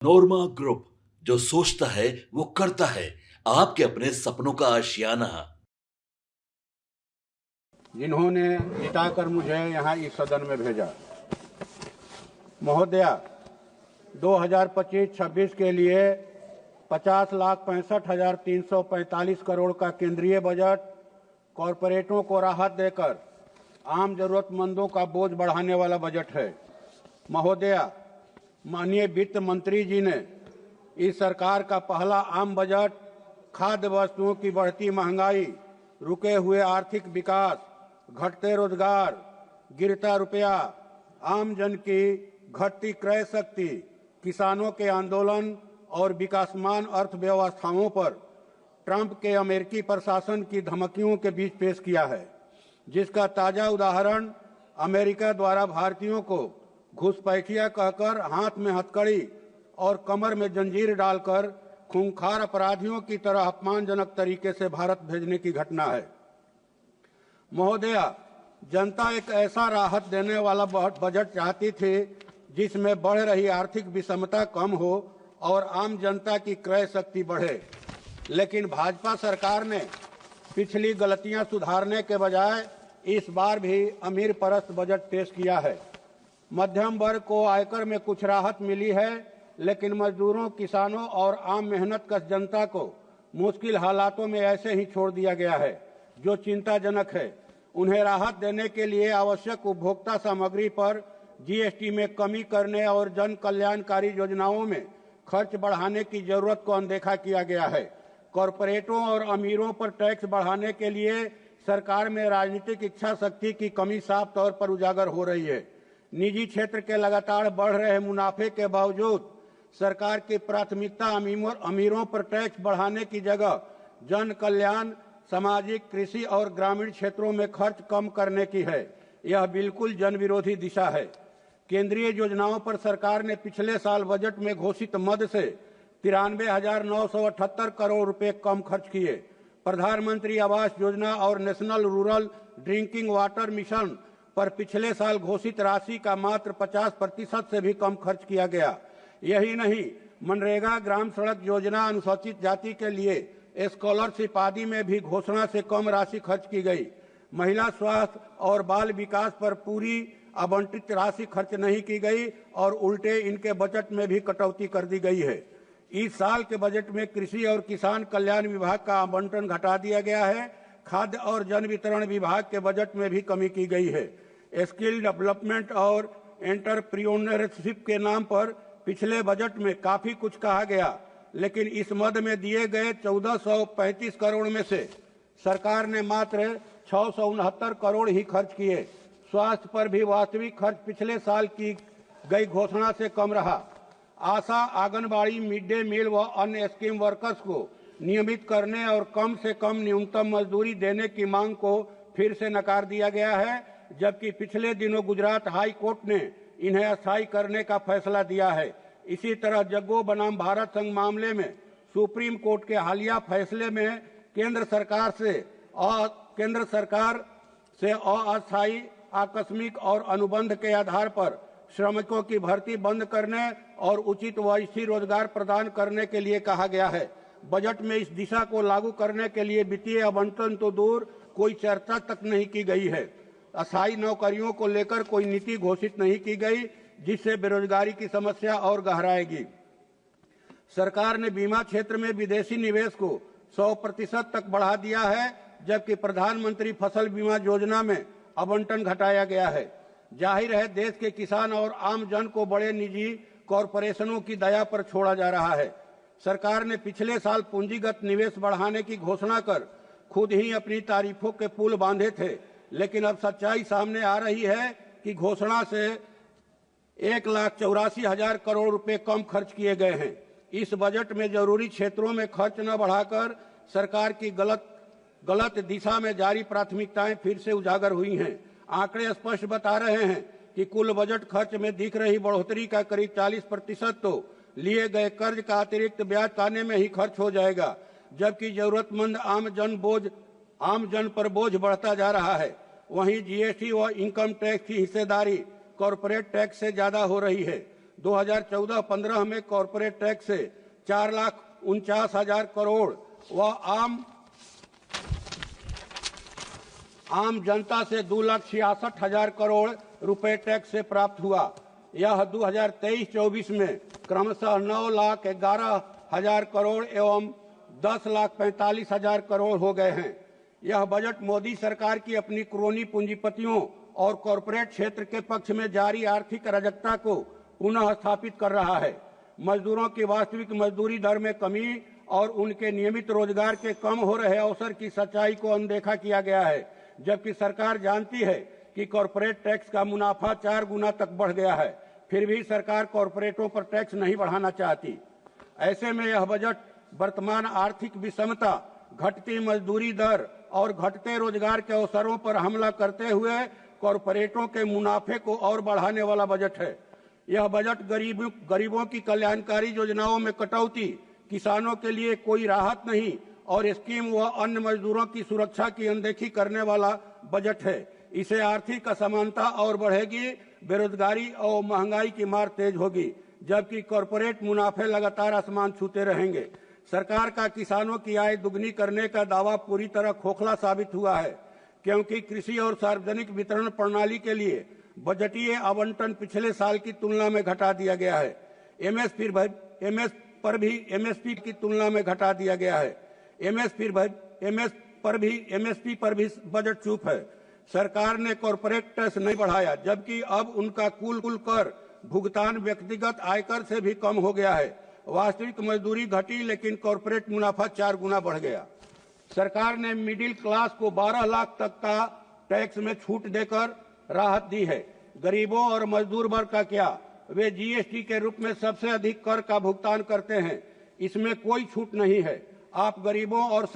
नोरमा group, जो सोचता है वो करता है। आपके अपने सपनों का आशियाना। जिन्होंने जिताकर मुझे यहाँ इस सदन में भेजा। महोदया, 2025-26 के लिए 50,65,345 करोड़ का केंद्रीय बजट कॉरपोरेटों को राहत देकर आम जरूरतमंदों का बोझ बढ़ाने वाला बजट है। महोदया, माननीय वित्त मंत्री जी ने इस सरकार का पहला आम बजट खाद्य वस्तुओं की बढ़ती महंगाई, रुके हुए आर्थिक विकास, घटते रोजगार, गिरता रुपया, आम जन की घटती क्रय शक्ति, किसानों के आंदोलन और विकासमान अर्थव्यवस्थाओं पर ट्रंप के अमेरिकी प्रशासन की धमकियों के बीच पेश किया है, जिसका ताजा उदाहरण अमेरिका द्वारा भारतीयों को घुसपैठिया कहकर हाथ में हथकड़ी और कमर में जंजीर डालकर खूंखार अपराधियों की तरह अपमानजनक तरीके से भारत भेजने की घटना है। महोदया, जनता एक ऐसा राहत देने वाला बजट चाहती थी जिसमें बढ़ रही आर्थिक विषमता कम हो और आम जनता की क्रय शक्ति बढ़े, लेकिन भाजपा सरकार ने पिछली गलतियां सुधारने के बजाय इस बार भी अमीर परस्त बजट पेश किया है। मध्यम वर्ग को आयकर में कुछ राहत मिली है, लेकिन मजदूरों, किसानों और आम मेहनतकश जनता को मुश्किल हालातों में ऐसे ही छोड़ दिया गया है, जो चिंताजनक है। उन्हें राहत देने के लिए आवश्यक उपभोक्ता सामग्री पर जीएसटी में कमी करने और जन कल्याणकारी योजनाओं में खर्च बढ़ाने की जरूरत को अनदेखा किया गया है। कॉरपोरेटों और अमीरों पर टैक्स बढ़ाने के लिए सरकार में राजनीतिक इच्छा शक्ति की कमी साफ तौर पर उजागर हो रही है। निजी क्षेत्र के लगातार बढ़ रहे मुनाफे के बावजूद सरकार की प्राथमिकता अमीरों पर टैक्स बढ़ाने की जगह जन कल्याण, सामाजिक, कृषि और ग्रामीण क्षेत्रों में खर्च कम करने की है। यह बिल्कुल जन विरोधी दिशा है। केंद्रीय योजनाओं पर सरकार ने पिछले साल बजट में घोषित मद से 93,978 करोड़ रुपए कम खर्च किए। प्रधानमंत्री आवास योजना और national rural drinking water mission पर पिछले साल घोषित राशि का मात्र 50% से भी कम खर्च किया गया। यही नहीं, मनरेगा, ग्राम सड़क योजना, अनुसूचित जाति के लिए स्कॉलरशिप आदि में भी घोषणा से कम राशि खर्च की गई। महिला स्वास्थ्य और बाल विकास पर पूरी आवंटित राशि खर्च नहीं की गई और उल्टे इनके बजट में भी कटौती कर दी गई है। इस साल के बजट में कृषि और किसान कल्याण विभाग का आवंटन घटा दिया गया है। खाद्य और जन वितरण विभाग के बजट में भी कमी की गई है। स्किल डेवलपमेंट और एंटरप्रेन्योरशिप के नाम पर पिछले बजट में काफी कुछ कहा गया, लेकिन इस मद में दिए गए 1435 करोड़ में से सरकार ने मात्र 669 करोड़ ही खर्च किए। स्वास्थ्य पर भी वास्तविक खर्च पिछले साल की गई घोषणा से कम रहा। आशा, आंगनबाड़ी, मिड डे मील व अन्य स्कीम वर्कर्स को नियमित करने और कम से कम न्यूनतम मजदूरी देने की मांग को फिर से नकार दिया गया है, जबकि पिछले दिनों गुजरात हाई कोर्ट ने इन्हें अस्थायी करने का फैसला दिया है। इसी तरह जग्गो बनाम भारत संघ मामले में सुप्रीम कोर्ट के हालिया फैसले में केंद्र सरकार से अस्थायी, आकस्मिक और अनुबंध के आधार पर श्रमिकों की भर्ती बंद करने और उचित व स्थिर रोजगार प्रदान करने के लिए कहा गया है। बजट में इस दिशा को लागू करने के लिए वित्तीय आवंटन तो दूर, कोई चर्चा तक नहीं की गई है। अस्थायी नौकरियों को लेकर कोई नीति घोषित नहीं की गई, जिससे बेरोजगारी की समस्या और गहराएगी। सरकार ने बीमा क्षेत्र में विदेशी निवेश को 100% तक बढ़ा दिया है, जबकि प्रधानमंत्री फसल बीमा योजना में आवंटन घटाया गया है। जाहिर है, देश के किसान और आम जन को बड़े निजी कॉरपोरेशनों की दया पर छोड़ा जा रहा है। सरकार ने पिछले साल पूंजीगत निवेश बढ़ाने की घोषणा कर खुद ही अपनी तारीफों के पुल बांधे थे, लेकिन अब सच्चाई सामने आ रही है कि घोषणा से 1,84,000 करोड़ रुपए कम खर्च किए गए हैं। इस बजट में जरूरी क्षेत्रों में खर्च न बढ़ाकर सरकार की गलत दिशा में जारी प्राथमिकताएं फिर से उजागर हुई हैं। आंकड़े स्पष्ट बता रहे हैं कि कुल बजट खर्च में दिख रही बढ़ोतरी का करीब 40% तो लिए गए कर्ज का अतिरिक्त ब्याज ताने में ही खर्च हो जाएगा, जबकि जरूरतमंद आम जन पर बोझ बढ़ता जा रहा है। वहीं जीएसटी व इनकम टैक्स की हिस्सेदारी कॉरपोरेट टैक्स से ज्यादा हो रही है। 2014-15 में कॉरपोरेट टैक्स से 4,49,000 करोड़ व आम जनता से 2,66,000 करोड़ रुपए टैक्स से प्राप्त हुआ। यह 2023-24 में क्रमशः 9,11,000 करोड़ एवं 10,45,000 करोड़ हो गए हैं। यह बजट मोदी सरकार की अपनी क्रोनी पूंजीपतियों और कॉरपोरेट क्षेत्र के पक्ष में जारी आर्थिक अराजकता को पुनः स्थापित कर रहा है। मजदूरों की वास्तविक मजदूरी दर में कमी और उनके नियमित रोजगार के कम हो रहे अवसर की सच्चाई को अनदेखा किया गया है, जबकि सरकार जानती है कि कॉरपोरेट टैक्स का मुनाफा 4 गुना तक बढ़ गया है, फिर भी सरकार कॉरपोरेटों पर टैक्स नहीं बढ़ाना चाहती। ऐसे में यह बजट वर्तमान आर्थिक विषमता, घटती मजदूरी दर और घटते रोजगार के अवसरों पर हमला करते हुए कॉरपोरेटों के मुनाफे को और बढ़ाने वाला बजट है। यह बजट गरीबों की कल्याणकारी योजनाओं में कटौती, किसानों के लिए कोई राहत नहीं और स्कीम व अन्य मजदूरों की सुरक्षा की अनदेखी करने वाला बजट है। इसे आर्थिक असमानता और बढ़ेगी, बेरोजगारी और महंगाई की मार तेज होगी, जबकि कॉरपोरेट मुनाफे लगातार आसमान छूते रहेंगे। सरकार का किसानों की आय दुगनी करने का दावा पूरी तरह खोखला साबित हुआ है, क्योंकि कृषि और सार्वजनिक वितरण प्रणाली के लिए बजटीय आवंटन पिछले साल की तुलना में घटा दिया गया है। एमएसपी की तुलना में घटा दिया गया है। एमएसपी पर भी बजट चुप है। सरकार ने कॉरपोरेट टैक्स नहीं बढ़ाया, जबकि अब उनका कुल कर भुगतान व्यक्तिगत आयकर से भी कम हो गया है। वास्तविक मजदूरी घटी, लेकिन कॉरपोरेट मुनाफा 4 गुना बढ़ गया। सरकार ने मिडिल क्लास को 12 लाख तक का टैक्स में छूट देकर राहत दी है। गरीबों और मजदूर वर्ग का क्या? वे जीएसटी के रूप में सबसे अधिक कर का भुगतान करते हैं। इसमें कोई छूट नहीं है। आप गरीबों और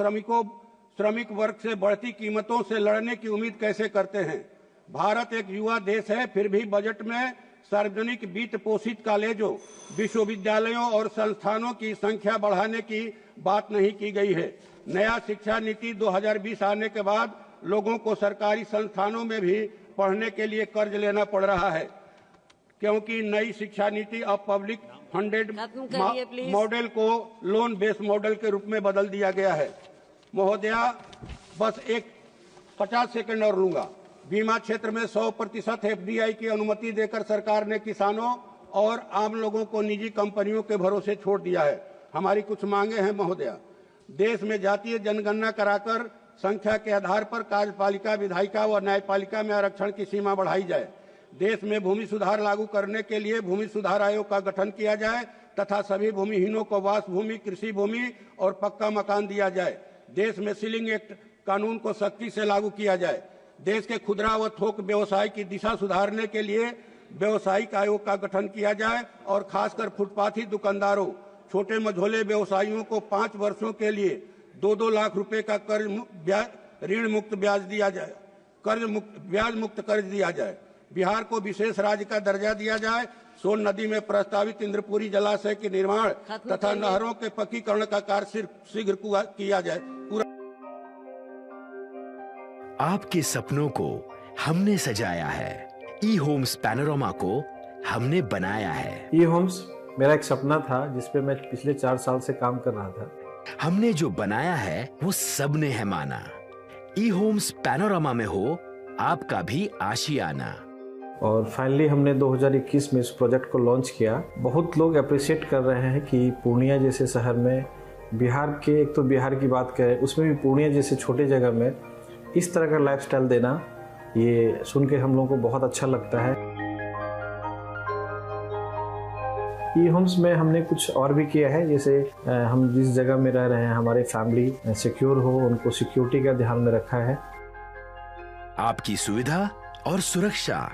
श्रमिक वर्ग से बढ़ती कीमतों से लड़ने की उम्मीद कैसे करते हैं? भारत एक युवा देश है, फिर भी बजट में सार्वजनिक वित्त पोषित कॉलेजों, विश्वविद्यालयों और संस्थानों की संख्या बढ़ाने की बात नहीं की गई है। नया शिक्षा नीति 2020 आने के बाद लोगों को सरकारी संस्थानों में भी पढ़ने के लिए कर्ज लेना पड़ रहा है, क्योंकि नई शिक्षा नीति अब पब्लिक फंडेड मॉडल को लोन बेस्ड मॉडल के रूप में बदल दिया गया है। महोदया, बस एक 50 सेकंड और लूंगा। बीमा क्षेत्र में 100% एफडीआई की अनुमति देकर सरकार ने किसानों और आम लोगों को निजी कंपनियों के भरोसे छोड़ दिया है। हमारी कुछ मांगे हैं महोदया। देश में जातीय जनगणना कराकर संख्या के आधार पर कार्यपालिका, विधायिका व न्यायपालिका में आरक्षण की सीमा बढ़ाई जाए। देश में भूमि सुधार लागू करने के लिए भूमि सुधार आयोग का गठन किया जाए तथा सभी भूमिहीनों को वास भूमि, कृषि भूमि और पक्का मकान दिया जाए। देश में सीलिंग एक्ट कानून को सख्ती से लागू किया जाए। देश के खुदरा व थोक व्यवसाय की दिशा सुधारने के लिए व्यवसायिक आयोग का गठन किया जाए और खासकर फुटपाथी दुकानदारों, छोटे मझोले व्यवसायियों को 5 वर्षों के लिए 2-2 लाख रुपए का ऋण मुक्त ब्याज दिया जाए, ब्याज मुक्त कर्ज दिया जाए। बिहार को विशेष राज्य का दर्जा दिया जाए। सोन नदी में प्रस्तावित इंद्रपुरी जलाशय के निर्माण तथा नहरों के पक्कीकरण का कार्य शीघ्र किया जाए। आपके सपनों को हमने सजाया है। ई होम्स पैनोरामा को हमने बनाया है। ई होम्स मेरा एक सपना था, जिसपे मैं पिछले 4 साल से काम कर रहा था। हमने जो बनाया है वो सबने है माना। ई होम्स पैनोरामा में हो आपका भी आशियाना। और फाइनली हमने 2021 में इस प्रोजेक्ट को लॉन्च किया। बहुत लोग अप्रिशिएट कर रहे हैं कि पूर्णिया जैसे शहर में, बिहार के, एक तो बिहार की बात करें, उसमें भी पूर्णिया जैसे छोटे जगह में इस तरह का लाइफस्टाइल देना, ये सुन के हम लोगों को बहुत अच्छा लगता है। ई होम्स में हमने कुछ और भी किया है, जैसे हम जिस जगह में रह रहे हैं हमारे फैमिली सिक्योर हो, उनको सिक्योरिटी का ध्यान में रखा है। आपकी सुविधा और सुरक्षा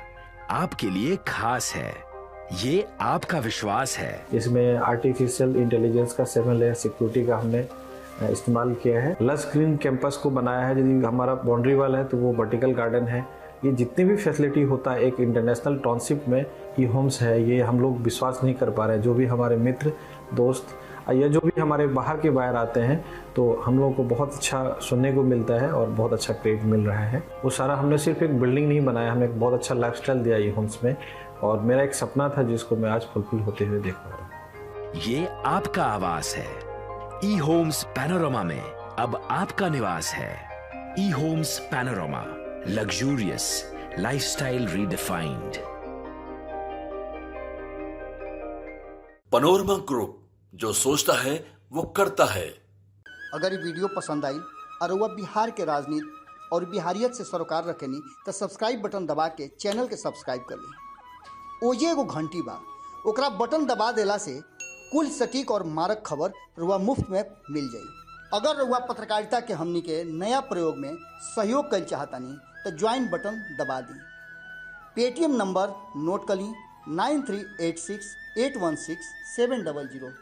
आपके लिए खास है, ये आपका विश्वास है। इसमें आर्टिफिशियल इंटेलिजेंस का 7 लेयर सिक्योरिटी का हमने इस्तेमाल किया है। लस ग्रीन कैंपस को बनाया है। यदि हमारा बाउंड्री वाल है तो वो वर्टिकल गार्डन है। ये जितनी भी फैसिलिटी होता है एक इंटरनेशनल टाउनशिप में ई होम्स है, ये हम लोग विश्वास नहीं कर पा रहे हैं। जो भी हमारे मित्र, दोस्त या जो भी हमारे बाहर आते हैं, तो हम लोगों को बहुत अच्छा सुनने को मिलता है और बहुत अच्छा क्रेडिट मिल रहा है। वो सारा हमने सिर्फ एक बिल्डिंग नहीं बनाया, हमें एक बहुत अच्छा लाइफस्टाइल दिया ई होम्स में। और मेरा एक सपना था जिसको मैं आज फुलफिल होते हुए देख पा रहा हूँ। ये आपका आवास है। ई होम्स पैनोरमा में अब आपका निवास है। E homes Panorama, luxurious lifestyle redefined. Panorama group, जो सोचता है वो करता है। अगर ये वीडियो पसंद आई और वह बिहार के राजनीति और बिहारियत से सरोकार रखेनी तो सब्सक्राइब बटन दबा के चैनल के सब्सक्राइब कर ली। ओजे एगो घंटी बा, ओकरा बटन दबा देला से कुल सटीक और मारक खबर रुआ मुफ्त में मिल जाई। अगर रुआ पत्रकारिता के हमनी के नया प्रयोग में सहयोग कर चाहतानी तो ज्वाइन बटन दबा दी। पेटीएम नंबर नोट कर ली 9386816700।